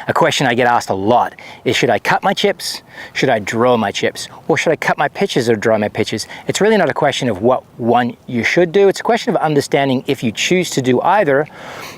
A question I get asked a lot is, should I cut my chips? Should I draw my chips? Or should I cut my pitches or draw my pitches? It's really not a question of what one you should do. It's a question of understanding, if you choose to do either,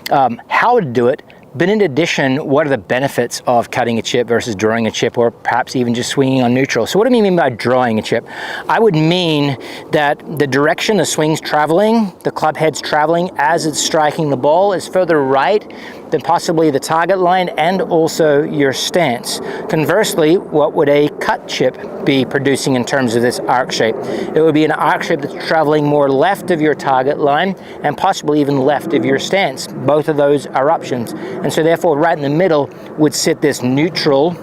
how to do it. But in addition, what are the benefits of cutting a chip versus drawing a chip, or perhaps even just swinging on neutral? So what do I mean by drawing a chip? I would mean that the direction the swing's traveling, the club head's traveling as it's striking the ball, is further right than possibly the target line and also your stance. Conversely, what would a cut chip be producing in terms of this arc shape? It would be an arc shape that's traveling more left of your target line and possibly even left of your stance. Both of those are options. And so therefore, right in the middle would sit this neutral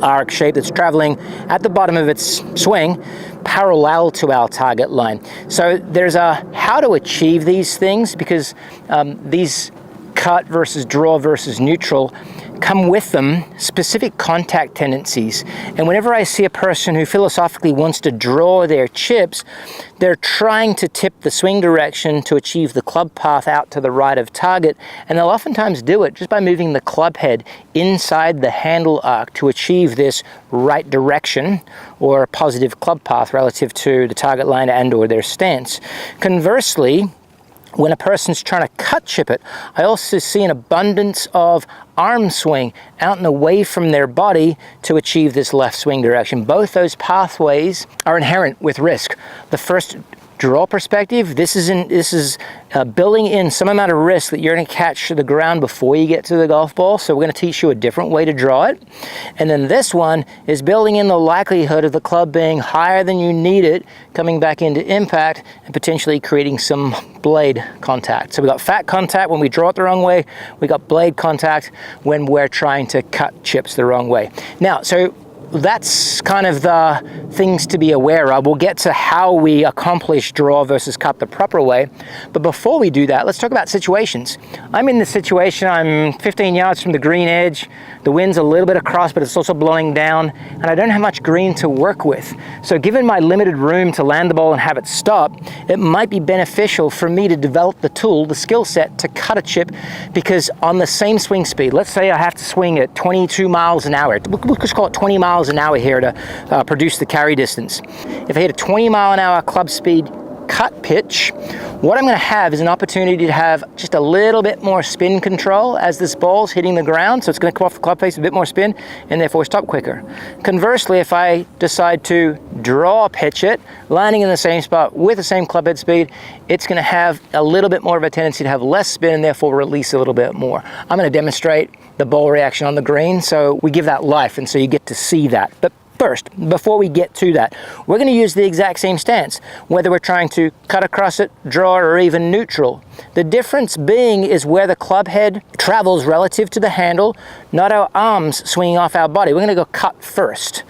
arc shape that's traveling at the bottom of its swing parallel to our target line. So there's a how to achieve these things, because these cut versus draw versus neutral come with them specific contact tendencies. And whenever I see a person who philosophically wants to draw their chips, they're trying to tip the swing direction to achieve the club path out to the right of target, and they'll oftentimes do it just by moving the club head inside the handle arc to achieve this right direction or positive club path relative to the target line and or their stance. Conversely, when a person's trying to cut chip it, I also see an abundance of arm swing out and away from their body to achieve this left swing direction. Both those pathways are inherent with risk. The first draw perspective, this is building in some amount of risk that you're going to catch the ground before you get to the golf ball. So we're going to teach you a different way to draw it. And then this one is building in the likelihood of the club being higher than you need it, coming back into impact and potentially creating some blade contact. So we got fat contact when we draw it the wrong way. We got blade contact when we're trying to cut chips the wrong way. Now, so that's kind of the things to be aware of. We'll get to how we accomplish draw versus cut the proper way. But before we do that, let's talk about situations. I'm in this situation, I'm 15 yards from the green edge. The wind's a little bit across, but it's also blowing down, and I don't have much green to work with. So given my limited room to land the ball and have it stop, it might be beneficial for me to develop the tool, the skill set to cut a chip, because on the same swing speed, let's say I have to swing at 22 miles an hour. We'll just call it 20 miles an hour here to produce the carry distance. If I hit a 20 mile an hour club speed cut pitch, what I'm going to have is an opportunity to have just a little bit more spin control as this ball's hitting the ground, so it's going to come off the club face with a bit more spin and therefore stop quicker. Conversely, if I decide to draw pitch it, landing in the same spot with the same club head speed, it's going to have a little bit more of a tendency to have less spin and therefore release a little bit more. I'm going to demonstrate the ball reaction on the green, so we give that life, and so you get to see that. But first, before we get to that, we're going to use the exact same stance, whether we're trying to cut across it, draw, or even neutral. The difference being is where the club head travels relative to the handle, not our arms swinging off our body. We're going to go cut first.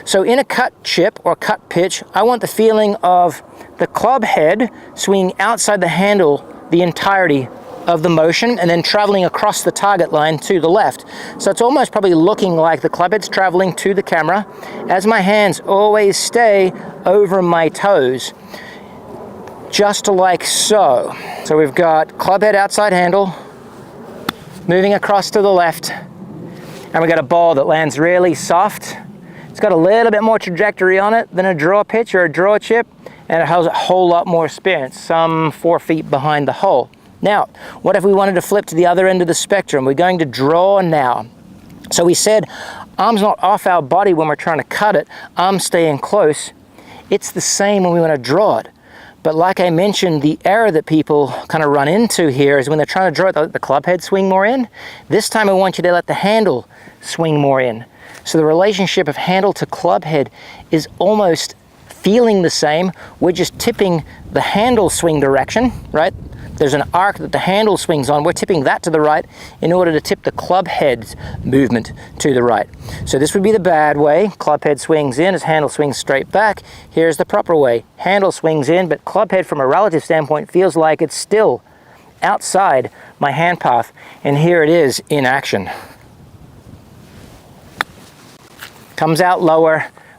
So in a cut chip or cut pitch, I want the feeling of the club head swinging outside the handle the entirety of the motion and then traveling across the target line to the left. So it's almost probably looking like the club head's traveling to the camera as my hands always stay over my toes, just like so. So we've got club head outside handle, moving across to the left, and we got a ball that lands really soft. It's got a little bit more trajectory on it than a draw pitch or a draw chip, and it has a whole lot more spin. It's some 4 feet behind the hole. Now, what if we wanted to flip to the other end of the spectrum? We're going to draw now. So we said arms not off our body when we're trying to cut it, arms staying close. It's the same when we want to draw it. But like I mentioned, the error that people kind of run into here is when they're trying to draw it, they let the club head swing more in. This time I want you to let the handle swing more in. So the relationship of handle to club head is almost feeling the same. We're just tipping the handle swing direction, right? There's an arc that the handle swings on. We're tipping that to the right in order to tip the club head's movement to the right. So this would be the bad way. Club head swings in as handle swings straight back. Here's the proper way. Handle swings in, but club head from a relative standpoint feels like it's still outside my hand path. And here it is in action. Comes out lower,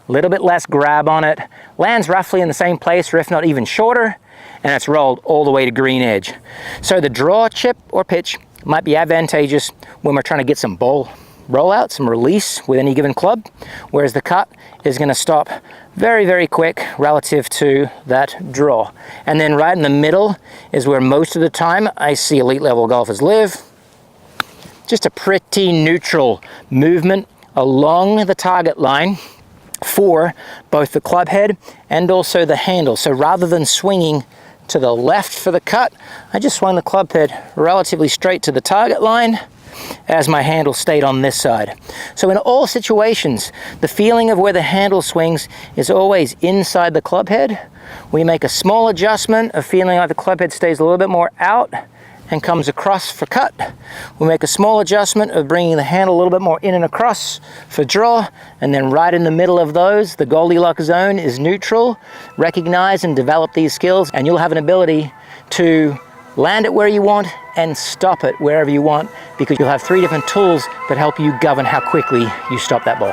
a little bit less grab on it, lands roughly in the same place, or if not even shorter, and it's rolled all the way to green edge. So the draw, chip, or pitch might be advantageous when we're trying to get some ball rollout, some release with any given club, whereas the cut is going to stop very, very quick relative to that draw. And then right in the middle is where most of the time I see elite level golfers live. Just a pretty neutral movement along the target line for both the club head and also the handle. So rather than swinging to the left for the cut, I just swung the club head relatively straight to the target line as my handle stayed on this side. So in all situations, the feeling of where the handle swings is always inside the club head. We make a small adjustment of feeling like the club head stays a little bit more out and comes across for cut. We make a small adjustment of bringing the handle a little bit more in and across for draw, and then right in the middle of those, the Goldilocks zone is neutral. Recognize and develop these skills, and you'll have an ability to land it where you want and stop it wherever you want, because you'll have 3 different tools that help you govern how quickly you stop that ball.